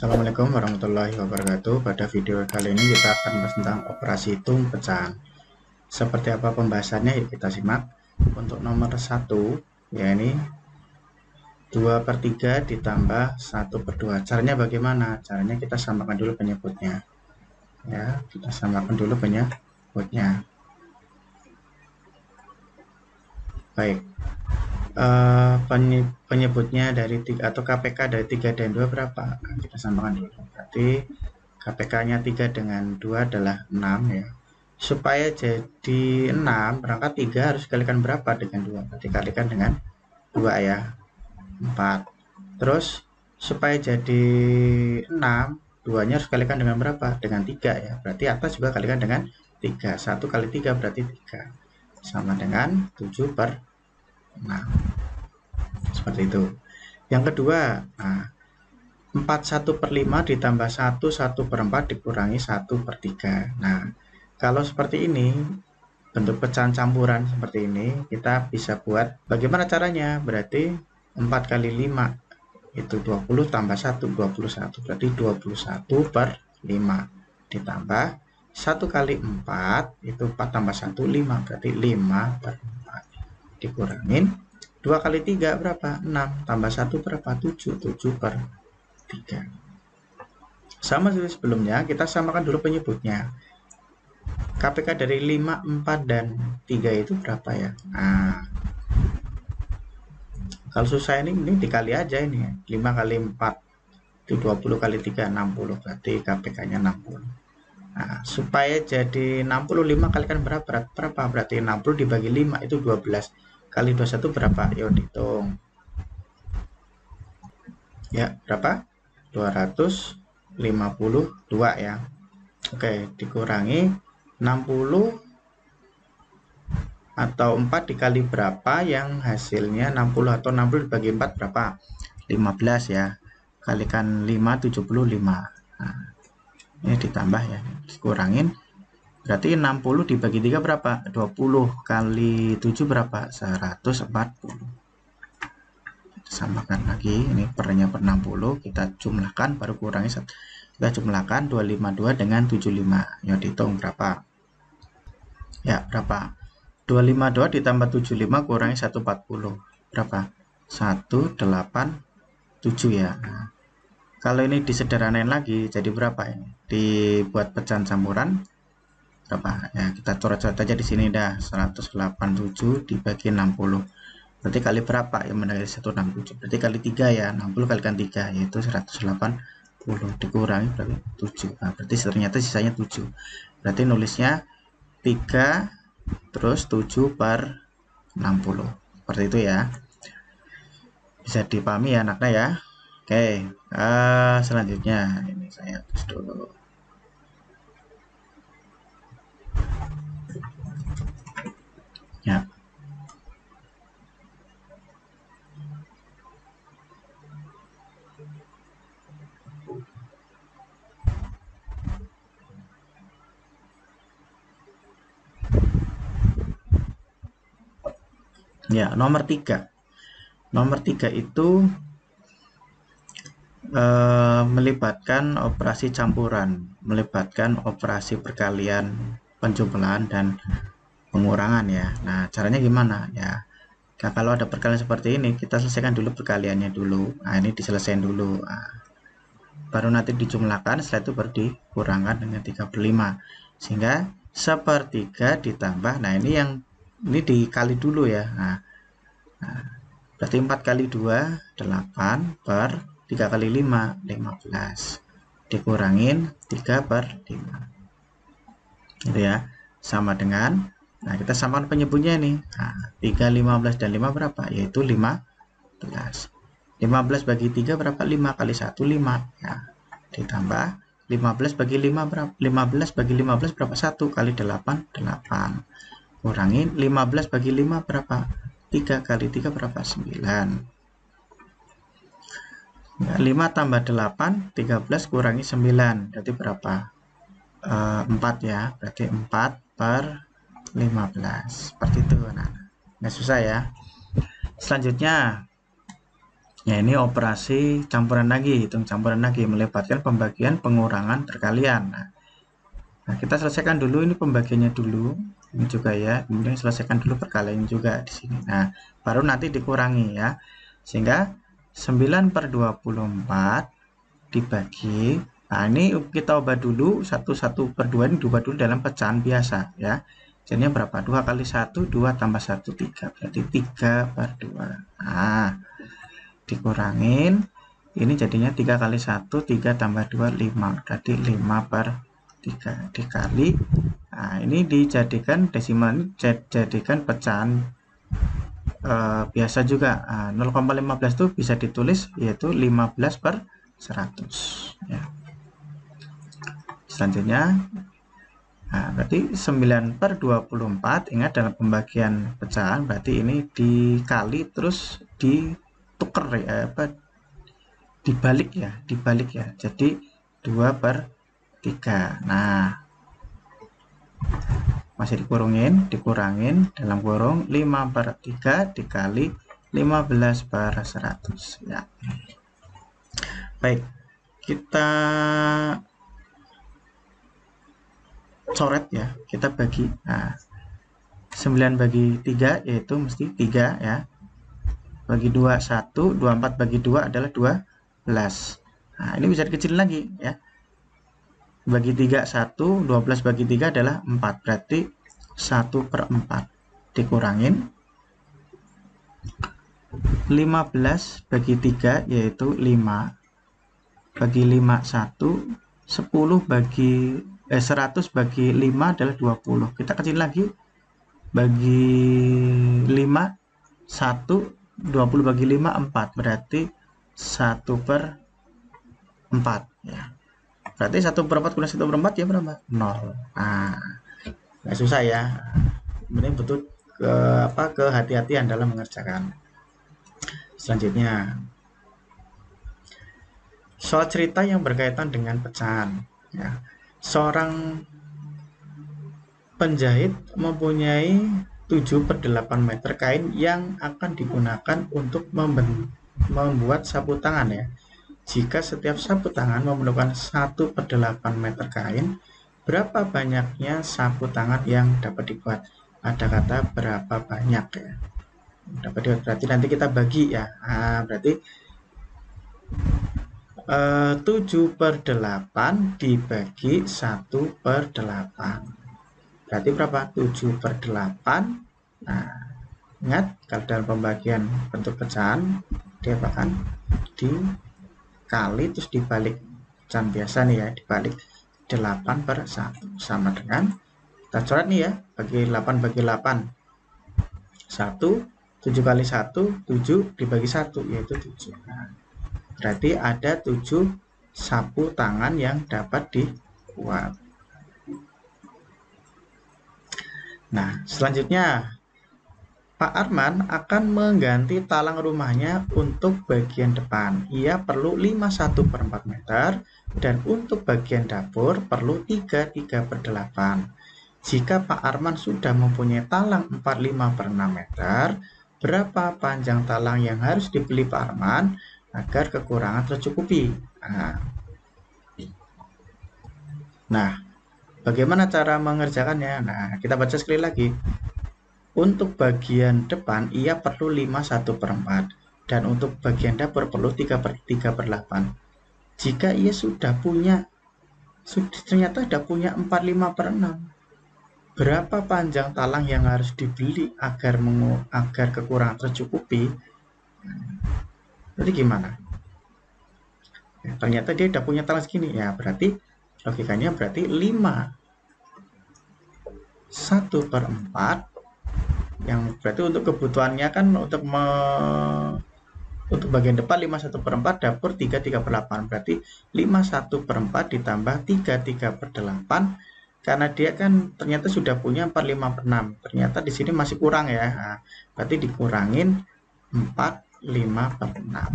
Assalamualaikum warahmatullahi wabarakatuh. Pada video kali ini kita akan membahas tentang operasi hitung pecahan. Seperti apa pembahasannya? Yuk kita simak. Untuk nomor 1, ya ini 2/3 ditambah 1/2. Caranya bagaimana? Caranya kita samakan dulu penyebutnya. Ya, kita samakan dulu penyebutnya. Baik. Penyebutnya dari 3 atau KPK dari 3 dan 2 berapa? Kita samakan dulu. Berarti KPK-nya 3 dengan 2 adalah 6 ya. Supaya jadi 6, perangkat 3 harus dikalikan berapa dengan 2? Berarti kalikan dengan 2 ya. 4. Terus supaya jadi 6, 2-nya harus kalikan dengan berapa? Dengan 3 ya. Berarti atas juga kalikan dengan 3. 1 kali 3 berarti 3. Sama dengan 7/6. Seperti itu. Yang kedua, 4/1/5 ditambah 1/4 dikurangi 1/3. Nah, kalau seperti ini, bentuk pecahan campuran seperti ini, kita bisa buat bagaimana caranya? Berarti 4 kali 5 itu 20 tambah 1, 21. Berarti 21/5 ditambah 1 kali 4 itu 4 tambah 1, 5. Berarti 5/4 dikurangin 2 kali 3 berapa? 6. Tambah 1 berapa? 7. 7/3. Sama seperti sebelumnya, kita samakan dulu penyebutnya. KPK dari 5, 4, dan 3 itu berapa ya? Nah, kalau susah ini dikali aja ini ya. 5 kali 4 itu 20 kali 3, 60. Berarti KPK-nya 60. Nah, supaya jadi 65 kalikan berapa? Berarti 60 dibagi 5 itu 12. Kali 21 berapa? Yuk dihitung. Ya, berapa? 252 ya. Oke, dikurangi 60 atau 4 dikali berapa yang hasilnya 60 atau 60 dibagi 4 berapa? 15 ya. Kalikan 5, 75. Nah, ini ditambah ya, dikurangin. Berarti 60 dibagi 3 berapa? 20 kali 7 berapa? 140. Samakan lagi, ini pernya per 60, kita jumlahkan baru kurangi 1. Kita jumlahkan 252 dengan 75. Ya, dihitung berapa? Ya, berapa? 252 ditambah 75 kurangi 140. Berapa? 187 ya. Nah, kalau ini disederhanain lagi jadi berapa ini? Dibuat pecahan campuran berapa? Ya, kita coret-coret aja di sini dah. 187 dibagi 60. Berarti kali berapa? Yang menjadi 167. Berarti kali 3 ya. 60 kalikan 3 yaitu 180 dikurangi berarti 7. Nah, berarti ternyata sisanya 7. Berarti nulisnya 3 terus 7/60. Seperti itu ya. Bisa dipahami ya anaknya ya. Oke, selanjutnya ini saya hapus dulu. Ya. Ya, nomor 3. Nomor 3 itu melibatkan operasi campuran, melibatkan operasi perkalian, penjumlahan, dan pengurangan ya. Nah, caranya gimana ya? Nah, kalau ada perkalian seperti ini, kita selesaikan dulu perkaliannya dulu. Nah, ini diselesaikan dulu. Nah, baru nanti dijumlahkan, setelah itu baru dikurangkan dengan 3/5. Sehingga 1/3 ditambah, nah ini yang ini dikali dulu ya. Nah, berarti 4 kali 2, 8 per 3 kali 5, 15. Dikurangin 3/5. Gitu ya. Sama dengan, nah kita samakan penyebutnya nih. Nah, 3, 15, dan 5 berapa? Yaitu 15. 15 bagi 3 berapa? 5 kali 1, 5. Ya. Ditambah 15 bagi 5 berapa? 15 bagi 15 berapa? 1 kali 8, 8. Kurangin 15 bagi 5 berapa? 3 kali 3 berapa? 9. 5 tambah 8, 13 kurangi 9. Berarti berapa? 4 ya. Berarti 4/15. Seperti itu. Nah, nggak susah ya. Selanjutnya, Ya, ini operasi campuran lagi, hitung campuran lagi, melibatkan pembagian, pengurangan, perkalian. Nah, kita selesaikan dulu ini pembagiannya dulu, ini juga ya, kemudian selesaikan dulu perkalian juga di sini. Nah, baru nanti dikurangi ya, sehingga 9/24 dibagi, nah ini kita ubah dulu, 1/2 ini diubah dulu dalam pecahan biasa ya. Jadinya berapa? 2 kali 1, 2 tambah 1, 3, berarti 3/2. Nah, dikurangin, ini jadinya 3 kali 1, 3 tambah 2, 5, berarti 5/3 dikali, nah ini dijadikan desimal, ini jadikan pecahan biasa juga. 0,15 itu bisa ditulis yaitu 15/100 ya. Selanjutnya, nah, berarti 9/24, ingat dalam pembagian pecahan berarti ini dikali terus ditukar ya, dibalik ya, jadi 2/3. Nah, masih dikurangin dalam kurung 5/3 dikali 15/100 ya. Baik, kita coret ya, kita bagi. Nah, 9 bagi 3 yaitu mesti 3 ya, bagi 2 1, 24 bagi 2 adalah 12. Nah, ini bisa dikecilin lagi ya, bagi 3 1, 12 bagi 3 adalah 4, berarti 1/4 dikurangin 15 bagi 3 yaitu 5, bagi 5 1, 10 bagi 100 bagi 5 adalah 20, kita kecil lagi, bagi 5 1, 20 bagi 5 4, berarti 1/4 ya. Berarti 1/4 kurang 1/4 ya berapa? 0. Nah, nggak susah ya. Ini butuh kehati-hatian dalam mengerjakan. Selanjutnya, soal cerita yang berkaitan dengan pecahan. Ya. Seorang penjahit mempunyai 7/8 meter kain yang akan digunakan untuk membuat sapu tangan ya. Jika setiap sapu tangan memerlukan 1/8 meter kain, berapa banyaknya sapu tangan yang dapat dibuat? Ada kata berapa banyak ya. Dapat dibuat, berarti nanti kita bagi ya. Nah, berarti 7/8 dibagi 1/8. Berarti berapa? 7/8. Nah, ingat kalau dalam pembagian bentuk pecahan dia akan dikali terus dibalik, pecahan biasa nih ya, dibalik 8/1 sama dengan, kita coret nih ya, bagi 8 bagi 8 1, 7 kali 1 7 dibagi 1 yaitu 7. Nah, berarti ada 7 sapu tangan yang dapat dibuat. Nah, selanjutnya Pak Arman akan mengganti talang rumahnya untuk bagian depan. Ia perlu 51/4 meter dan untuk bagian dapur perlu 33/8. Jika Pak Arman sudah mempunyai talang 45/6 meter, berapa panjang talang yang harus dibeli Pak Arman agar kekurangan tercukupi? Nah, bagaimana cara mengerjakannya? Nah, kita baca sekali lagi. Untuk bagian depan ia perlu 51/4 dan untuk bagian dapur perlu 3/8. Jika ia ternyata sudah punya 45/6, berapa panjang talang yang harus dibeli agar kekurangan tercukupi? Jadi gimana? Ya, ternyata dia sudah punya talang segini ya, berarti logikanya berarti 1/4 yang berarti untuk kebutuhannya kan untuk bagian depan 51/4, dapur 3/8, berarti 51/4 ditambah 3/8, karena dia kan ternyata sudah punya 45/6, ternyata di sini masih kurang ya. Nah, berarti dikurangin 45/6.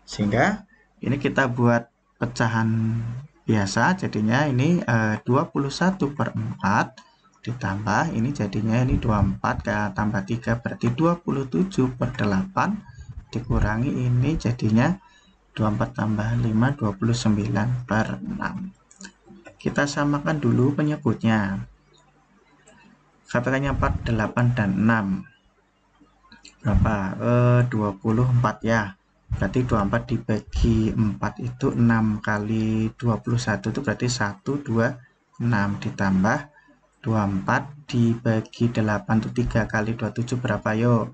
Sehingga ini kita buat pecahan biasa, jadinya ini 21/4 ditambah ini jadinya ini 24 tambah 3 berarti 27/8 dikurangi ini jadinya 24 tambah 5 29/6. Kita samakan dulu penyebutnya. Katakannya 4, 8, dan 6. Berapa? 24 ya. Berarti 24 dibagi 4 itu 6 kali 21 itu berarti 1, 2, 6 ditambah 24 dibagi 8 itu 3 kali 27 berapa yuk?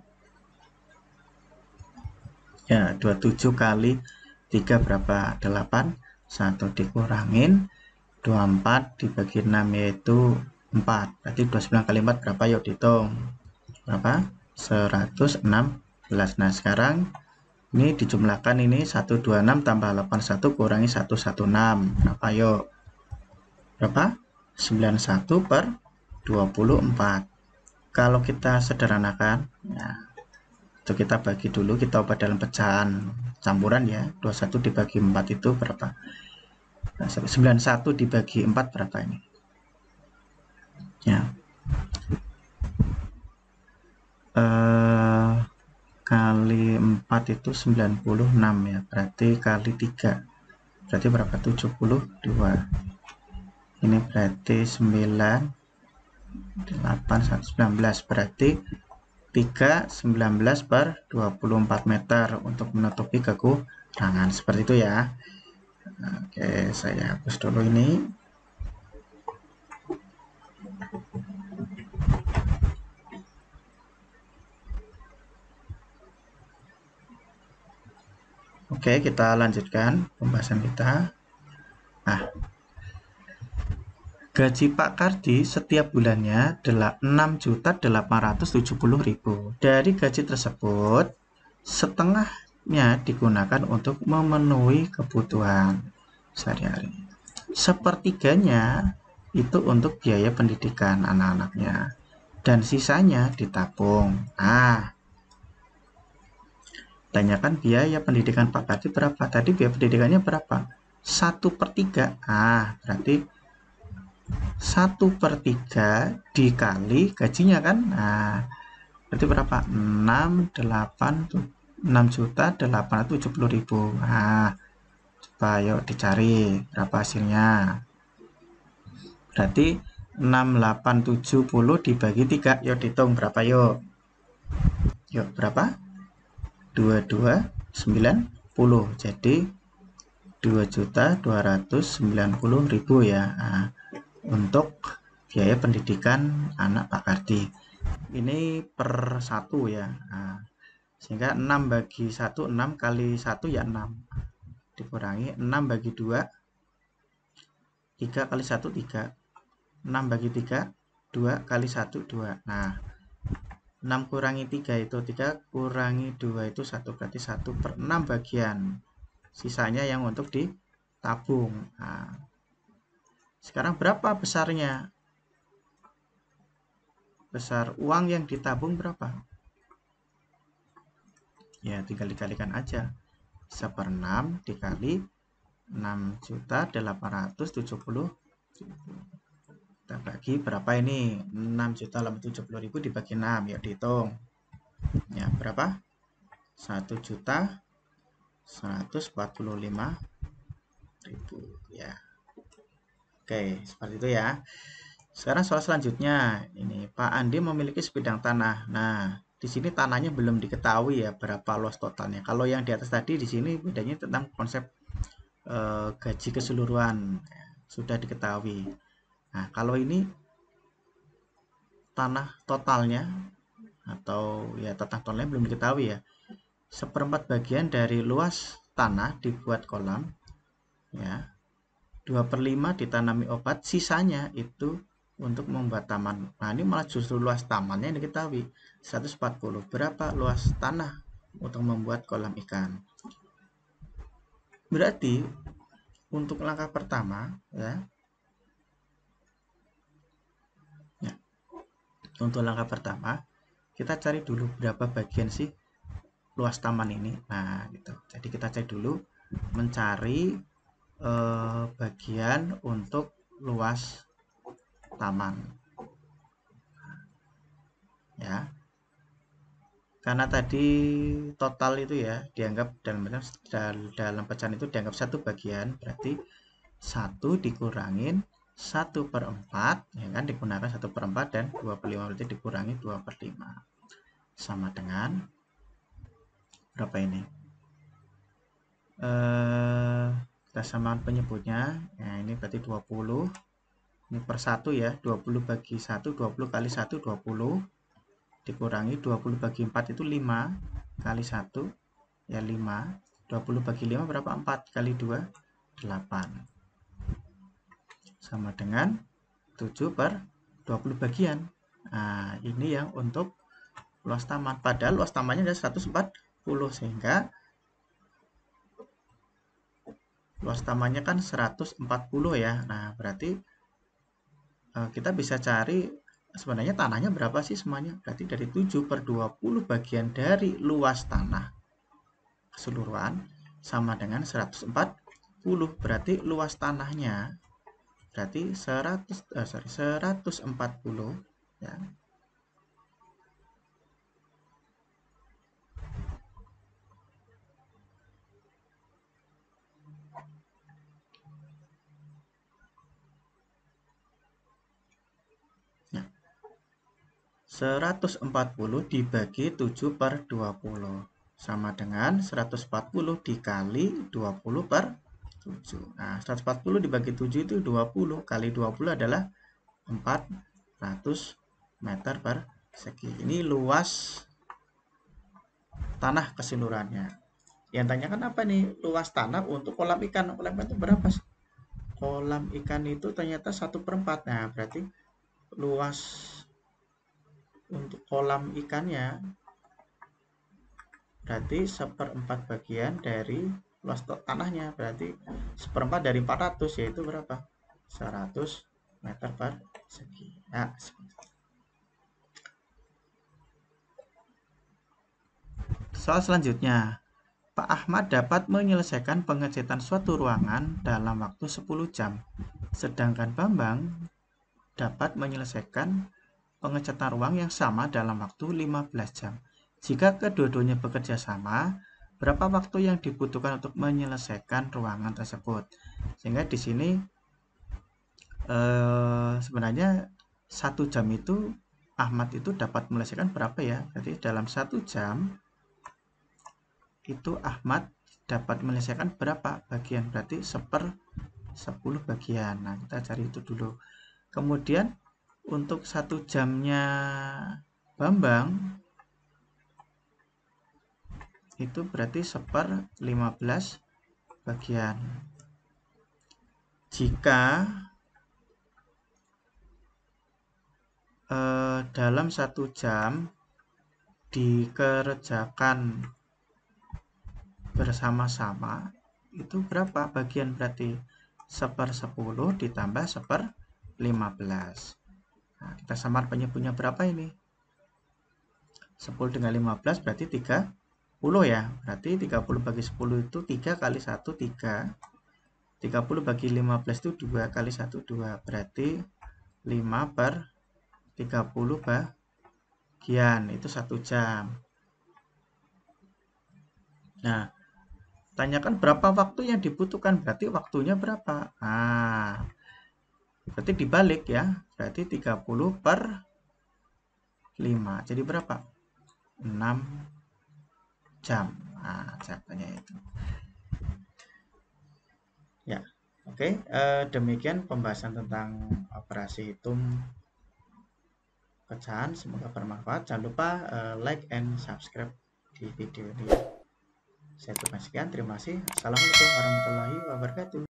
Ya, 27 kali 3 berapa? 8. 1 dikurangin 24 dibagi 6 yaitu 4. Berarti 29 kali 4 berapa yuk dihitung? Berapa? 116. Nah, sekarang ini dijumlahkan ini 126 tambah 81 kurangi 116. Berapa yuk? Berapa? 91/24. Kalau kita sederhanakan, ya, itu kita bagi dulu, kita ubah dalam pecahan campuran ya. 21 dibagi 4 itu berapa? 91 dibagi 4 berapa ini? Ya. Kali 4 itu 96 ya. Berarti kali 3. Berarti berapa? 72. Ini berarti 9, 8, 19. Berarti 3, 19/24 meter untuk menutupi kekurangan. Seperti itu ya. Oke, saya hapus dulu ini. Oke, kita lanjutkan pembahasan kita. Nah, gaji Pak Kardi setiap bulannya adalah 6.870.000. Dari gaji tersebut, setengahnya digunakan untuk memenuhi kebutuhan sehari-hari. Sepertiganya itu untuk biaya pendidikan anak-anaknya. Dan sisanya ditabung. Nah, tanyakan biaya pendidikan Pak Kardi berapa? Tadi biaya pendidikannya berapa? 1/3. Berarti 1/3 dikali gajinya kan? Nah, berarti berapa? 6.870.000. Nah, coba yuk dicari berapa hasilnya. Berarti 6870 dibagi 3. Yuk dihitung berapa yuk? Yuk berapa? 2290. Jadi 2.290.000 ya. Nah, untuk biaya pendidikan anak Pak Kardi. Ini per 1 ya. Nah, sehingga 6 bagi 1, 6 kali 1 ya 6. Dikurangi 6 bagi 2, 3 kali 1, 3. 6 bagi 3, 2 kali 1, 2. Nah, 6 kurangi 3 itu 3, kurangi 2 itu 1, berarti 1/6 bagian. Sisanya yang untuk ditabung. Nah, sekarang berapa besarnya? Besar uang yang ditabung berapa? Ya, tinggal dikalikan aja. 1/6 dikali 6.870.000. Kita bagi berapa ini? 6.870.000 dibagi 6. Ya, dihitung. Ya, berapa? 1.145.000 ya. Oke, seperti itu ya. Sekarang soal selanjutnya, ini Pak Andi memiliki sebidang tanah. Nah, di sini tanahnya belum diketahui ya berapa luas totalnya. Kalau yang di atas tadi di sini bedanya tentang konsep gaji keseluruhan ya, sudah diketahui. Nah, kalau ini tanah totalnya atau ya tanah totalnya belum diketahui ya. 1/4 bagian dari luas tanah dibuat kolam ya. 2/5 ditanami obat, sisanya itu untuk membuat taman. Nah, ini malah justru luas tamannya yang diketahui 140. Berapa luas tanah untuk membuat kolam ikan? Berarti untuk langkah pertama ya, untuk langkah pertama kita cari dulu berapa bagian sih luas taman ini. Nah, gitu. Jadi kita cari dulu mencari bagian untuk luas taman. ya. Karena tadi total itu ya dianggap dalam pecahan itu dianggap 1 bagian, berarti 1 dikurangin 1/4, ya kan, digunakan 1/4 dan 25 berarti dikurangi 2/5 sama dengan berapa ini? Kita samakan penyebutnya. Nah, ini berarti 20. Ini per 1 ya. 20 bagi 1, 20 kali 1 20 dikurangi 20 bagi 4 itu 5 kali 1 ya 5. 20 bagi 5 berapa? 4 kali 2 8. Sama dengan 7/20 bagian. Nah, ini yang untuk luas taman. Padahal luas tamannya ada 140, sehingga luas tamannya kan 140 ya. Nah, berarti kita bisa cari sebenarnya tanahnya berapa sih semuanya. Berarti dari 7/20 bagian dari luas tanah keseluruhan sama dengan 140. Berarti luas tanahnya berarti 140 ya. Nah, 140 dibagi 7/20 sama dengan 140 dikali 20/7. Nah, 140 dibagi 7 itu 20 kali 20 adalah 400 meter persegi. Ini luas tanah keseluruhannya. Yang tanyakan apa nih? Luas tanah untuk kolam ikan. Kolam ikan itu berapa? Kolam ikan itu ternyata 1/4. Nah, berarti luas untuk kolam ikannya berarti 1/4 bagian dari luas tanahnya. Berarti 1/4 dari 400 yaitu berapa? 100 meter persegi. Nah, soal selanjutnya, Pak Ahmad dapat menyelesaikan pengecetan suatu ruangan dalam waktu 10 jam, sedangkan Bambang dapat menyelesaikan pengecatan ruang yang sama dalam waktu 15 jam. Jika kedua-duanya bekerja sama, berapa waktu yang dibutuhkan untuk menyelesaikan ruangan tersebut? Sehingga di sini sebenarnya 1 jam itu Ahmad itu dapat menyelesaikan berapa ya? Berarti dalam 1 jam itu Ahmad dapat menyelesaikan berapa bagian? Berarti 1/10 bagian. Nah, kita cari itu dulu. Kemudian untuk 1 jamnya Bambang itu berarti 1/15 bagian. Jika dalam 1 jam dikerjakan bersama-sama itu berapa bagian? Berarti 1/10 ditambah 1/15. Nah, kita samar penyebutnya berapa ini? 10 dengan 15 berarti 30 ya. Berarti 30 bagi 10 itu 3 kali 1 3. 30 bagi 15 itu 2 kali 1 2. Berarti 5/30 bagian itu 1 jam. Nah, tanyakan berapa waktu yang dibutuhkan, berarti waktunya berapa? Nah, berarti dibalik ya. Berarti 30/5. Jadi berapa? 6 jam. Nah, jawabannya itu. Ya, oke. Demikian pembahasan tentang operasi hitung pecahan. Semoga bermanfaat. Jangan lupa like and subscribe di video ini. Saya tutup sekian. Terima kasih. Assalamualaikum warahmatullahi wabarakatuh.